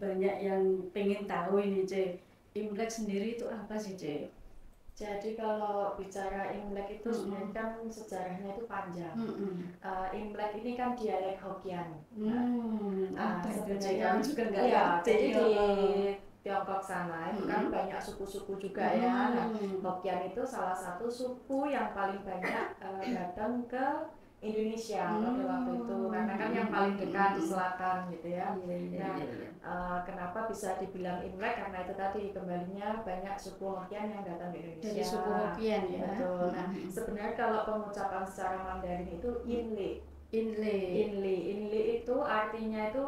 banyak yang pengen tahu ini, C. Imlek sendiri itu apa sih, C? Jadi kalau bicara Imlek itu sebenarnya kan sejarahnya itu panjang. Imlek ini kan dialek Hokkien. Apa itu, C? Sebenarnya Kami juga nggak iya, ngerti. jadi di Tiongkok sana itu kan banyak suku-suku juga ya. Nah, Hokkien itu salah satu suku yang paling banyak datang ke Indonesia pada waktu itu, karena kan yang paling dekat di selatan gitu ya. Kenapa bisa dibilang Imlek? Karena itu tadi kembalinya banyak suku Hokkien yang datang di Indonesia. Jadi suku Hokkien ya. Betul. Nah, sebenarnya kalau pengucapan secara Mandarin itu Inli. Inli itu artinya itu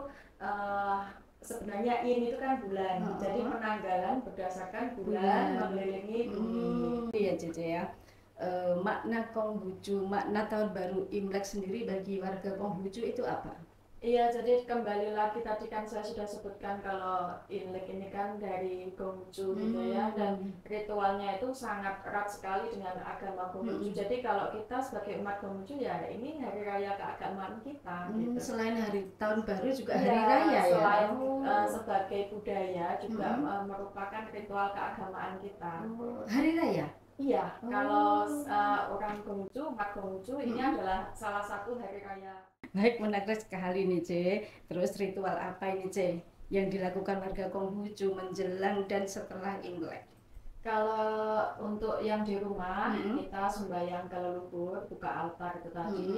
sebenarnya in itu kan bulan. Jadi penanggalan berdasarkan bulan mengelilingi bumi. Iya, Cece ya. Makna Konghucu, makna tahun baru Imlek sendiri bagi warga Konghucu itu apa? Iya, jadi kembali lagi tadi kan saya sudah sebutkan kalau Imlek ini kan dari Konghucu gitu ya, dan ritualnya itu sangat erat sekali dengan agama Konghucu. Jadi kalau kita sebagai umat Konghucu ya ini hari raya keagamaan kita. Gitu. Selain hari tahun baru juga hari raya ya? Selain sebagai budaya juga merupakan ritual keagamaan kita. Hari raya? Iya, kalau orang Konghucu, umat Konghucu ini adalah salah satu hari raya. Baik, menarik sekali nih, C. Terus ritual apa ini, C, yang dilakukan warga Konghucu menjelang dan setelah Imlek? Kalau untuk yang di rumah, kita sembahyang ke leluhur, buka altar itu tadi.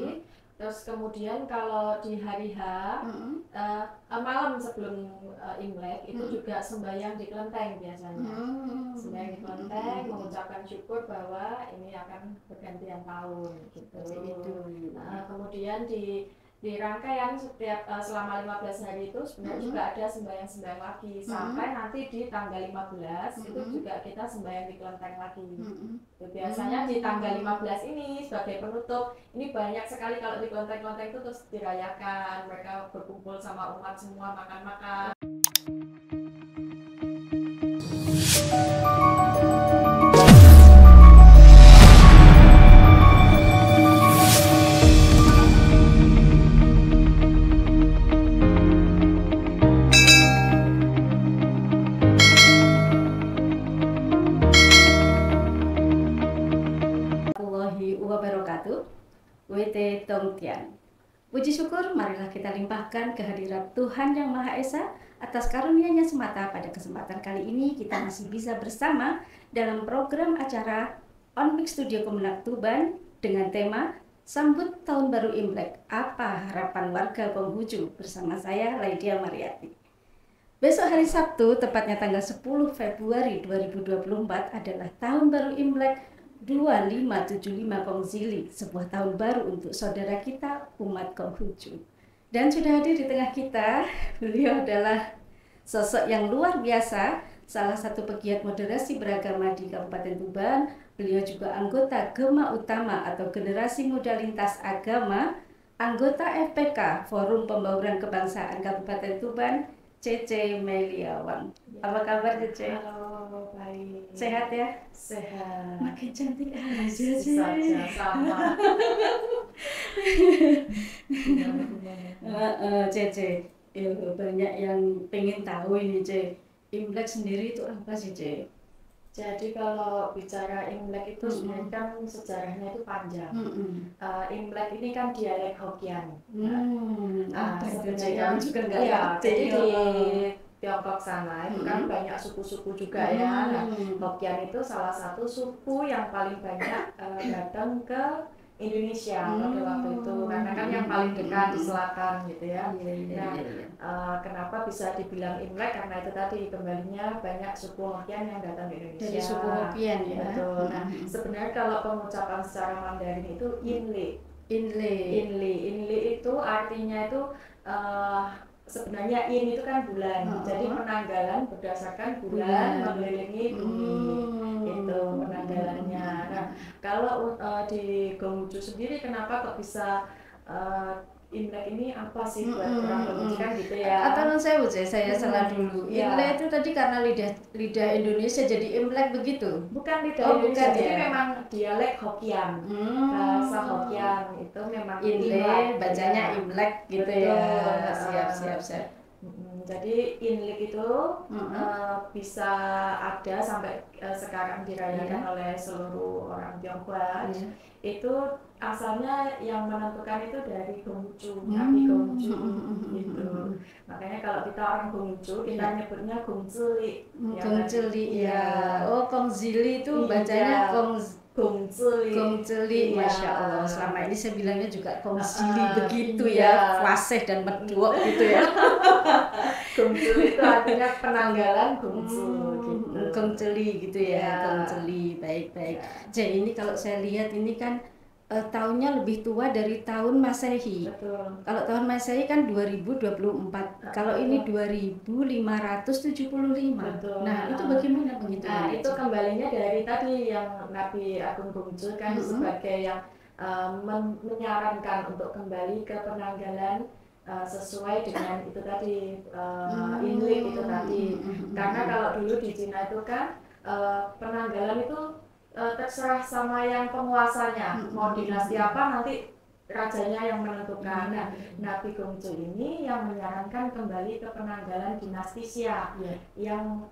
Terus kemudian kalau di hari H, malam sebelum Imlek itu juga sembahyang di kelenteng biasanya. Sembahyang di kelenteng, mengucapkan syukur bahwa ini akan bergantian tahun gitu. Kemudian di rangkaian setiap selama 15 hari itu sebenarnya juga ada sembahyang-sembahyang lagi sampai nanti di tanggal 15 itu juga kita sembahyang di kelenteng lagi. Biasanya di tanggal 15 ini sebagai penutup, ini banyak sekali kalau di kelenteng-kelenteng itu terus dirayakan, mereka berkumpul sama umat semua makan-makan. WT Tongtian. Puji syukur marilah kita limpahkan kehadirat Tuhan Yang Maha Esa atas karunia-Nya semata. Pada kesempatan kali ini kita masih bisa bersama dalam program acara On Mix Studio Kemenak Tuban dengan tema Sambut Tahun Baru Imlek, apa harapan warga Konghucu, bersama saya Laidia Mariati. Besok hari Sabtu, tepatnya tanggal 10 Februari 2024 adalah Tahun Baru Imlek 2575 Kongzili, sebuah tahun baru untuk saudara kita umat Konghucu. Dan sudah hadir di tengah kita, beliau adalah sosok yang luar biasa, salah satu pegiat moderasi beragama di Kabupaten Tuban. Beliau juga anggota Gema Utama atau Generasi Muda Lintas Agama, anggota FPK Forum Pembauran Kebangsaan Kabupaten Tuban, Cece Meliawang. Apa kabar, Cece? Halo, baik. Sehat ya? Sehat. Makin cantik aja sih. Sama. Cece, banyak yang pengen tahu ini, C. Imlek sendiri itu apa sih, C? Jadi kalau bicara Imlek itu sebenarnya kan sejarahnya itu panjang. Imlek ini kan dialek Hokkien. Apa itu, C? Kami juga nggak ngerti. Jadi di Tiongkok sana itu kan banyak suku-suku juga ya. Nah, Hokkien itu salah satu suku yang paling banyak datang ke Indonesia pada waktu itu, karena kan yang paling dekat di selatan gitu ya. Kenapa bisa dibilang Imlek? Karena itu tadi kembalinya banyak suku Hokkien yang datang di Indonesia. Jadi suku Hokkien ya. Betul. Nah, sebenarnya kalau pengucapan secara Mandarin itu Inli itu artinya itu sebenarnya in itu kan bulan. Jadi penanggalan berdasarkan bulan mengelilingi bumi. Itu penanggalannya. Nah, kalau di Konghucu sendiri kenapa kok bisa Imlek ini apa sih buat orang Konghucu kan gitu ya? Atau non saya salah dulu. Imlek itu tadi karena lidah Indonesia jadi Imlek begitu? Bukan lidah Indonesia, jadi memang dialek Hokkien. Bahasa Hokkien itu memang Imlek, bacanya Imlek gitu ya. Siap. Jadi Inlik itu bisa ada sampai sekarang dirayakan oleh seluruh orang Tionghoa. Itu asalnya yang menentukan itu dari Gongju, Nabi Gongju gitu. Makanya kalau kita orang Gongju, kita nyebutnya Gongzili. Gongzili ya. Oh, Gongzili itu bacanya Gongzili, Masya Allah. Selama ini saya bilangnya juga Gongzili begitu ya, fasih dan medok gitu ya. Gongzili itu artinya penanggalan Gongzu gitu. Gongzili gitu ya, Gongzili, baik-baik. Jadi ini kalau saya lihat ini kan tahunnya lebih tua dari tahun Masehi. Betul. Kalau tahun Masehi kan 2024. Kalau ini 2575. Betul. Nah, itu bagaimana begitu? Nah, itu kembalinya dari tadi yang Nabi Agung Gongju kan sebagai yang menyarankan untuk kembali ke penanggalan sesuai dengan itu tadi Inlik itu tadi. Karena kalau dulu di Cina itu kan penanggalan itu terserah sama yang penguasanya, mau dinasti apa nanti rajanya yang menentukan. Nah, Nabi Gongju ini yang menyarankan kembali ke penanggalan dinasti Xia yang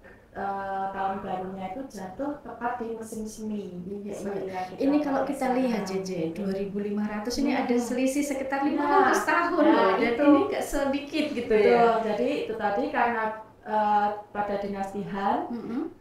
tahun barunya itu jatuh tepat di musim semi. Ini kalau kita lihat JJ 2500 ini ada selisih sekitar 500 tahun loh. Dan ini nggak sedikit gitu ya. Jadi itu tadi karena pada dinasti Han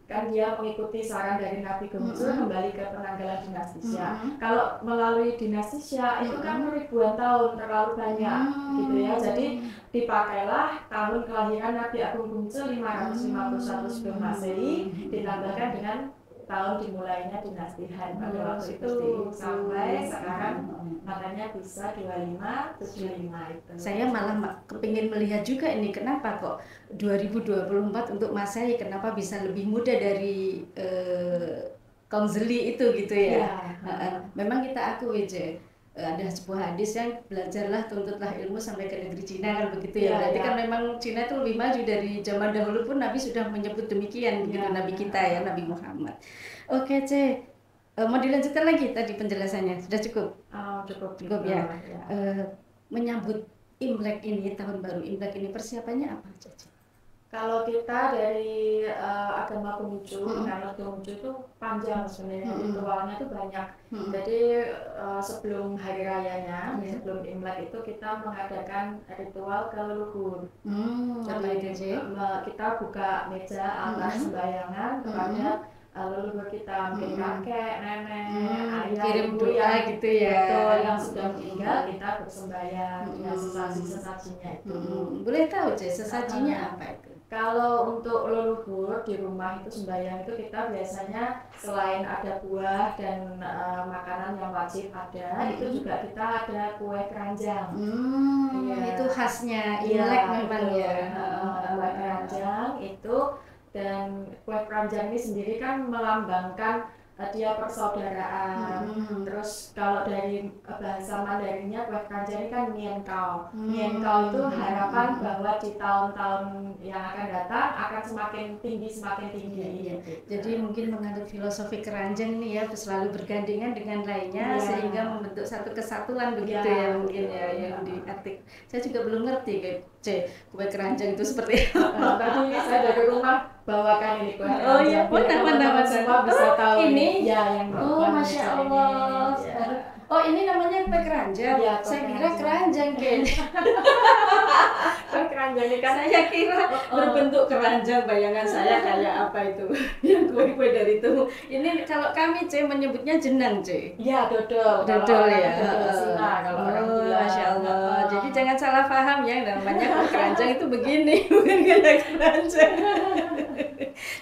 kan dia mengikuti saran dari Nabi Gongju kembali ke penanggalan dinasti Xia. Kalau melalui dinasti Xia itu kan ribuan tahun, terlalu banyak gitu ya. Jadi dipakailah tahun kelahiran Nabi Agung Gongju 551 sebelum Masehi ditambahkan dengan tahun dimulainya dinasti Han pada waktu itu sampai sekarang, makanya bisa 2575 itu. Saya malah kepingin melihat juga ini kenapa kok 2024 untuk Masehi kenapa bisa lebih muda dari Gongzili itu gitu ya. Memang kita akui aja ada sebuah hadis yang belajarlah tuntutlah ilmu sampai ke negeri Cina kan begitu ya. Berarti kan memang Cina itu lebih maju dari zaman dahulu pun Nabi sudah menyebut demikian begitu Nabi kita ya, Nabi Muhammad. Oke, C. Mau dilanjutkan lagi tadi penjelasannya? Sudah cukup? Cukup ya. Menyambut Imlek ini, tahun baru Imlek ini persiapannya apa aja? Kalau kita dari agama Konghucu, karena Konghucu itu panjang sebenarnya, ritualnya itu banyak. Jadi sebelum hari rayanya, sebelum Imlek itu kita mengadakan ritual ke leluhur. Jadi kita buka meja altar sembayangan kepada leluhur kita, mungkin kakek, nenek, ayah, kirim ibu doa gitu ya. Betul, yang sudah meninggal kita bersembahyang dengan sesaji-sesajinya itu. Boleh tahu sesajinya apa itu? Kalau untuk leluhur di rumah itu sembahyang itu kita biasanya selain ada buah dan makanan yang wajib ada, itu juga kita ada kue keranjang. Itu khasnya Imlek memang ya. Kue keranjang itu, dan kue keranjang ini sendiri kan melambangkan dia persaudaraan. Terus kalau dari bahasa Mandarinnya kue keranjang ini kan Niankao. Niankao itu harapan bahwa di tahun-tahun yang akan datang akan semakin tinggi. Jadi mungkin menganut filosofi keranjang ini ya selalu bergandengan dengan lainnya sehingga membentuk satu kesatuan begitu ya mungkin ya yang diartik. Saya juga belum ngerti kue keranjang itu seperti apa. Tadi saya dari rumah bawakan ini kue keranjang. Oh iya, teman-teman semua bisa tahu ini. Ya, yang Masya Allah. Oh ini namanya kue keranjang. Saya kira keranjang Kue keranjang ini kan saya kira berbentuk keranjang, bayangan saya kayak apa itu yang kue dari itu. Ini kalau kami menyebutnya jenang Iya, dodol ya. Kalau orang bilang. Masya Allah. Jadi jangan salah paham ya, namanya kue keranjang itu begini, bukan kue keranjang.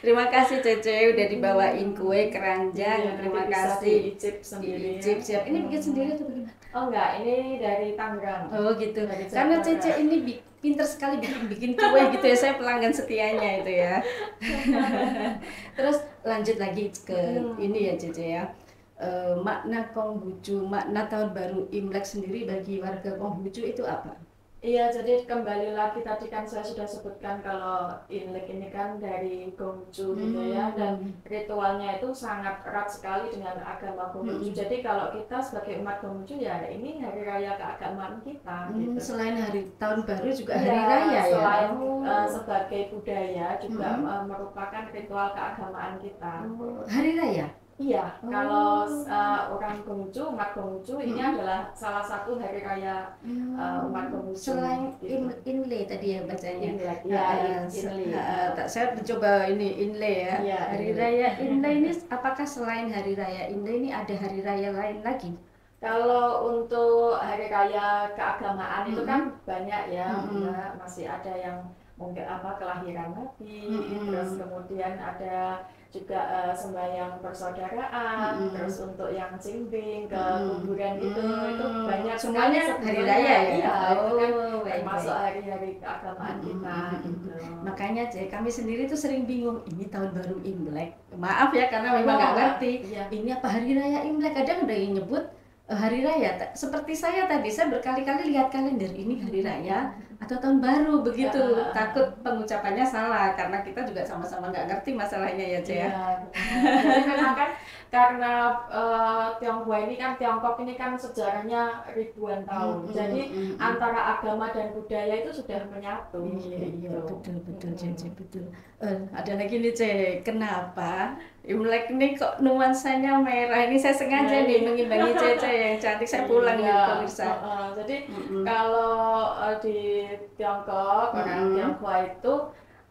Terima kasih Cece udah dibawain kue keranjang. Terima kasih. Icip sendiri. Siap. Ini bikin sendiri atau bagaimana? Oh enggak, ini dari Tangerang. Oh gitu. Karena Cece ini pinter sekali bikin kue gitu ya, saya pelanggan setianya itu ya. Terus lanjut lagi ke ini ya Cece ya. Makna Konghucu, makna tahun baru Imlek sendiri bagi warga Konghucu itu apa? Iya, jadi kembali lagi tadi kan saya sudah sebutkan kalau Imlek ini kan dari Konghucu gitu ya, dan ritualnya itu sangat erat sekali dengan agama Konghucu. Jadi kalau kita sebagai umat Konghucu ya ini hari raya keagamaan kita gitu. Selain hari tahun baru juga Iya, hari raya ya. selain sebagai budaya juga merupakan ritual keagamaan kita. Hari raya. Iya, kalau orang Konghucu, umat Konghucu ini adalah salah satu hari raya umat Konghucu. Selain gitu. Inle tadi ya bacanya. Imlek, ya, Inle. Saya mencoba ini Inle ya. Iya, Hari Inle. raya Inle ini apakah selain hari raya Inle ini ada hari raya lain lagi? Kalau untuk hari raya keagamaan itu kan banyak ya, masih ada yang mungkin kelahiran Nabi, terus kemudian ada juga sembahyang persaudaraan, terus untuk yang cimbing ke kuburan itu banyak Semuanya sekali hari sebenarnya. raya ya. Iya, itu kan baik, termasuk baik. hari-hari keagamaan kita gitu. Makanya kami sendiri tuh sering bingung, ini tahun baru Imlek. Maaf ya karena memang nggak ngerti. Iya. Ini apa hari raya Imlek? Kadang udah nyebut hari raya. Seperti saya tadi, saya berkali-kali lihat kalender, ini hari raya atau tahun baru begitu. Takut pengucapannya salah karena kita juga sama-sama nggak ngerti masalahnya ya, Ce. Iya, jadi memang kan karena Tionghoa ini kan, Tiongkok ini kan sejarahnya ribuan tahun. Jadi antara agama dan budaya itu sudah menyatu. Iya, betul, Ce, betul. Ada lagi nih, Ce, kenapa Imlek ini kok nuansanya merah? Ini saya sengaja nih mengimbangi Cece yang cantik. Saya pulang nih pemirsa. Jadi kalau di Tiongkok, orang Tionghoa itu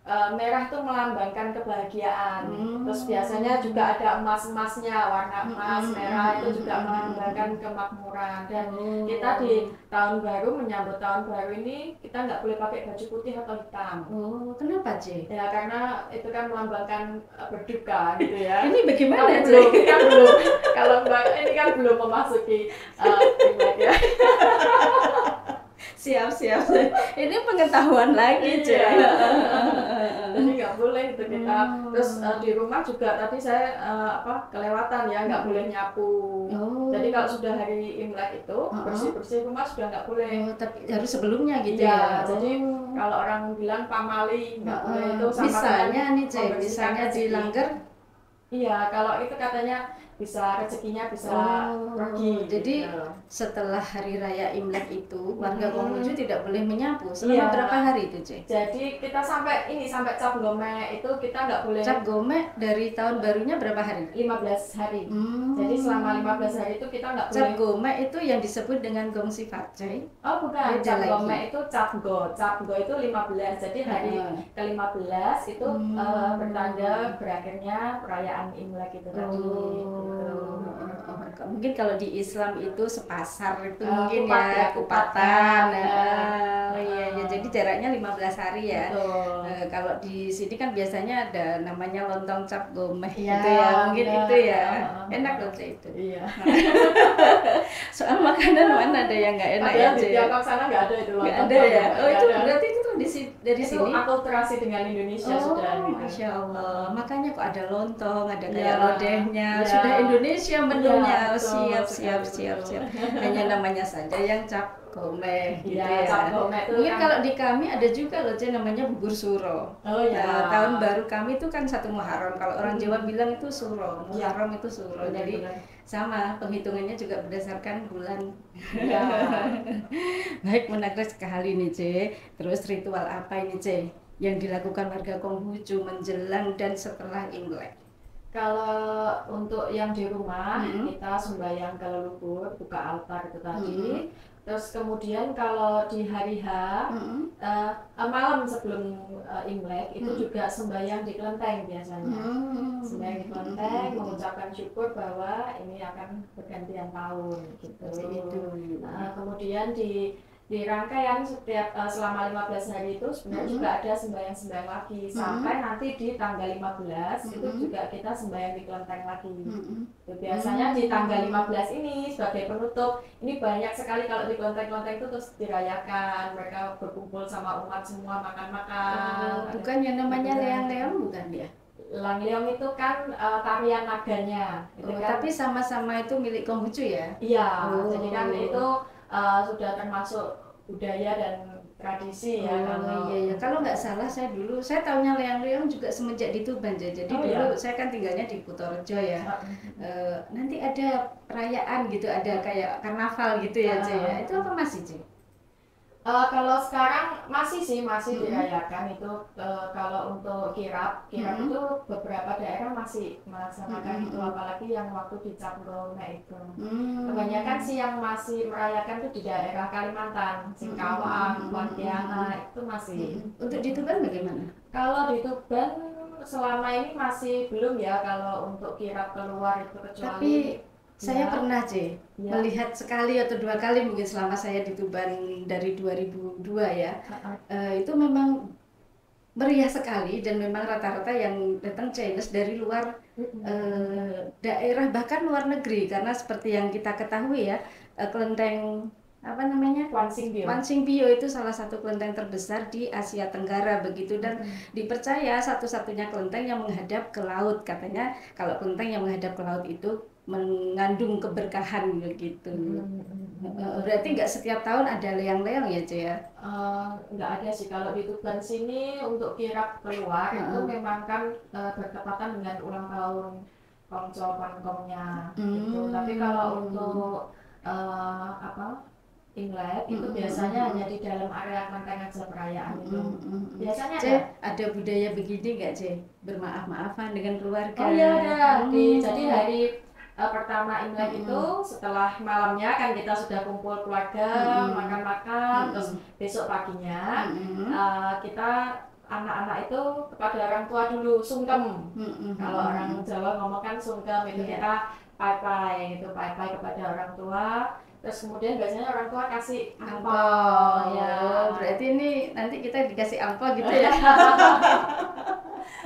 merah itu melambangkan kebahagiaan. Terus biasanya juga ada emas-emasnya, warna emas, merah itu juga melambangkan kemakmuran. Dan kita di tahun baru, menyambut tahun baru ini, kita nggak boleh pakai baju putih atau hitam. Oh, kenapa, Ce? Ya karena itu kan melambangkan berduka gitu ya. Ini bagaimana, Ce? Belum. Kalau ini kan belum memasuki Imlek ya. Siap. Ini pengetahuan lagi, Ce. Jadi nggak boleh itu kita. Terus di rumah juga tadi saya kelewatan ya, nggak boleh nyapu. Jadi kalau sudah hari Imlek itu bersih rumah sudah nggak boleh. Tapi harus sebelumnya gitu ya. Jadi kalau orang bilang pamali nggak boleh itu sama misalnya nih, Ce, misalnya dilanggar. Iya, kalau itu katanya bisa rezekinya bisa pergi. Jadi gitu. setelah hari raya Imlek itu warga Konghucu tidak boleh menyapu selama berapa hari itu, Ce? Jadi kita sampai Cap Gome itu kita nggak boleh. Cap Gome dari tahun barunya berapa hari? 15 hari. Jadi selama 15 hari itu kita nggak boleh. Cap Gome itu yang disebut dengan Gong Sifat, Ce? Oh bukan, Cap Gome itu Cap Go itu 15. Jadi hari ke-15 itu bertanda berakhirnya perayaan Imlek itu tadi. Mungkin kalau di Islam itu sepasar itu mungkin ya kupatan. Iya, jadi jaraknya 15 hari ya. Kalau di sini kan biasanya ada namanya lontong cap gomeh gitu ya. Mungkin itu ya. Enak loh, Ce, itu. Iya. Soal makanan mana ada yang nggak enak ya, Ce? Di Tiongkok sana nggak ada itu lontong. Nggak ada ya. Oh, itu berarti itu dari itu sini. akulturasi dengan Indonesia sudah. Masya Allah. Makanya kok ada lontong, ada kayak lodehnya. Sudah Indonesia menunya. Siap. Hanya namanya saja yang cap gomeh gitu ya. Cap gomeh itu mungkin kan. kalau di kami ada juga loh, Ce, namanya bubur suro. Tahun baru kami itu kan 1 Muharram. Kalau orang Jawa bilang itu suro, Muharram itu suro. Jadi sama penghitungannya juga berdasarkan bulan. Baik, menarik sekali nih, Ce. Terus ritual apa ini, Ce, yang dilakukan warga Konghucu menjelang dan setelah Imlek? Kalau untuk yang di rumah kita sembahyang ke leluhur, buka altar itu tadi. Terus kemudian kalau di hari H malam sebelum Imlek itu juga sembahyang di kelenteng biasanya. Sembahyang di kelenteng mengucapkan syukur bahwa ini akan bergantian tahun gitu. Kemudian di rangkaian setiap selama 15 hari itu sebenarnya juga ada sembahyang lagi sampai nanti di tanggal 15 itu juga kita sembahyang di kelenteng lagi. Biasanya di tanggal 15 ini sebagai penutup, ini banyak sekali kalau di kelenteng-kelenteng itu terus dirayakan, mereka berkumpul sama umat semua makan-makan. Bukan yang namanya leang-leang bukan ya? Lang-leong itu kan tarian naganya. Tapi sama-sama itu milik Konghucu ya? Iya, jadi kan itu sudah termasuk budaya dan tradisi ya. Iya. Kalau nggak salah saya tahunya leang-leong juga semenjak di Tuban aja. Jadi dulu saya kan tinggalnya di Kutorejo ya. Nanti ada perayaan gitu, ada kayak karnaval gitu ya, Ce ya. Itu apa masih, Ce? Kalau sekarang masih dirayakan itu. Kalau untuk kirap itu beberapa daerah masih melaksanakan itu, apalagi yang waktu di Cap Ngone itu. Kebanyakan sih yang masih merayakan itu di daerah Kalimantan, Singkawang, Pontianak itu masih. Untuk di Tuban bagaimana? Kalau di Tuban selama ini masih belum ya, kalau untuk kirap keluar itu, kecuali. Tapi saya pernah, Ce, melihat sekali atau dua kali mungkin selama saya di Tuban dari 2002 ya. Itu memang meriah sekali dan memang rata-rata yang datang Chinese dari luar daerah, bahkan luar negeri, karena seperti yang kita ketahui ya, kelenteng apa namanya, Wansing Bio itu salah satu kelenteng terbesar di Asia Tenggara begitu, dan dipercaya satu-satunya kelenteng yang menghadap ke laut. Katanya kalau kelenteng yang menghadap ke laut itu mengandung keberkahan begitu. Berarti nggak setiap tahun ada leang-leang ya, Ce ya? Nggak ada sih kalau di Tuban sini. Untuk kirap keluar itu memang kan bertepatan dengan ulang tahun Kongco Pangkongnya gitu. Tapi kalau untuk Imlek itu biasanya hanya di dalam area kelenteng aja perayaan itu. Biasanya ada budaya begini nggak, Ce? Bermaaf-maafan dengan keluarga? Oh iya ada. Jadi hari pertama Imlek itu setelah malamnya kan kita sudah kumpul keluarga, makan-makan, terus besok paginya kita anak-anak itu kepada orang tua dulu sungkem. Kalau orang Jawa ngomong kan sungkem itu, kita pai-pai gitu, pai-pai kepada orang tua. Terus kemudian biasanya orang tua kasih ampau. Ya, berarti ini nanti kita dikasih ampau gitu ya.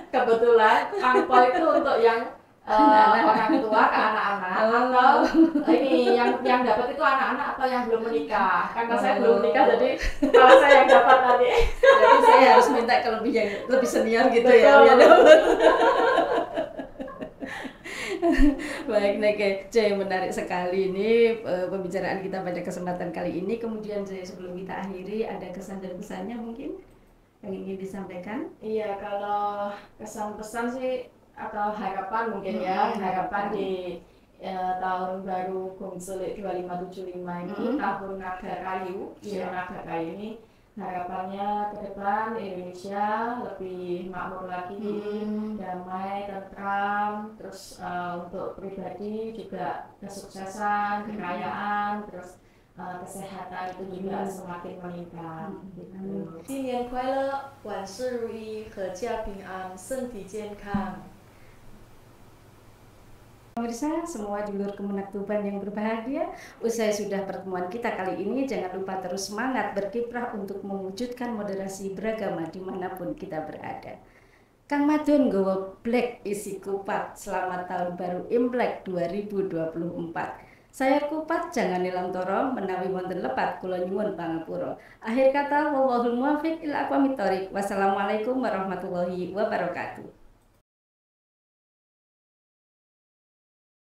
Kebetulan ampau itu untuk yang orang tua ke anak-anak, atau ini yang dapat itu anak-anak atau yang belum menikah. Karena saya belum menikah, jadi kalau saya yang dapat tadi. Jadi saya harus minta ke yang lebih senior gitu. Betul. Ya. Baik, Ce, menarik sekali ini pembicaraan kita pada kesempatan kali ini. Kemudian sebelum kita akhiri, ada kesan dan pesannya mungkin yang ingin disampaikan? Iya, kalau kesan-pesan sih atau harapan mungkin ya, harapan di tahun baru Gongsulik 2575 itu, tahun naga kayu, naga kayu ini harapannya ke depan Indonesia lebih makmur lagi, damai, tentram, terus untuk pribadi juga kesuksesan, kekayaan, terus kesehatan itu juga semakin meningkat. 新年快乐，万事如意，阖家平安，身体健康。 Pemirsa, semua dulur Kemenak Tuban yang berbahagia, usai sudah pertemuan kita kali ini, jangan lupa terus semangat berkiprah untuk mewujudkan moderasi beragama dimanapun kita berada. Kang Madun nggawa black isi kupat, selamat tahun baru Imlek 2024. Saya kupat jangan nilam toro, menawi wonten lepat kula nyuwun pangapura. Akhir kata, wallahul muwaffiq ila aqwamit thoriq. Wassalamualaikum warahmatullahi wabarakatuh.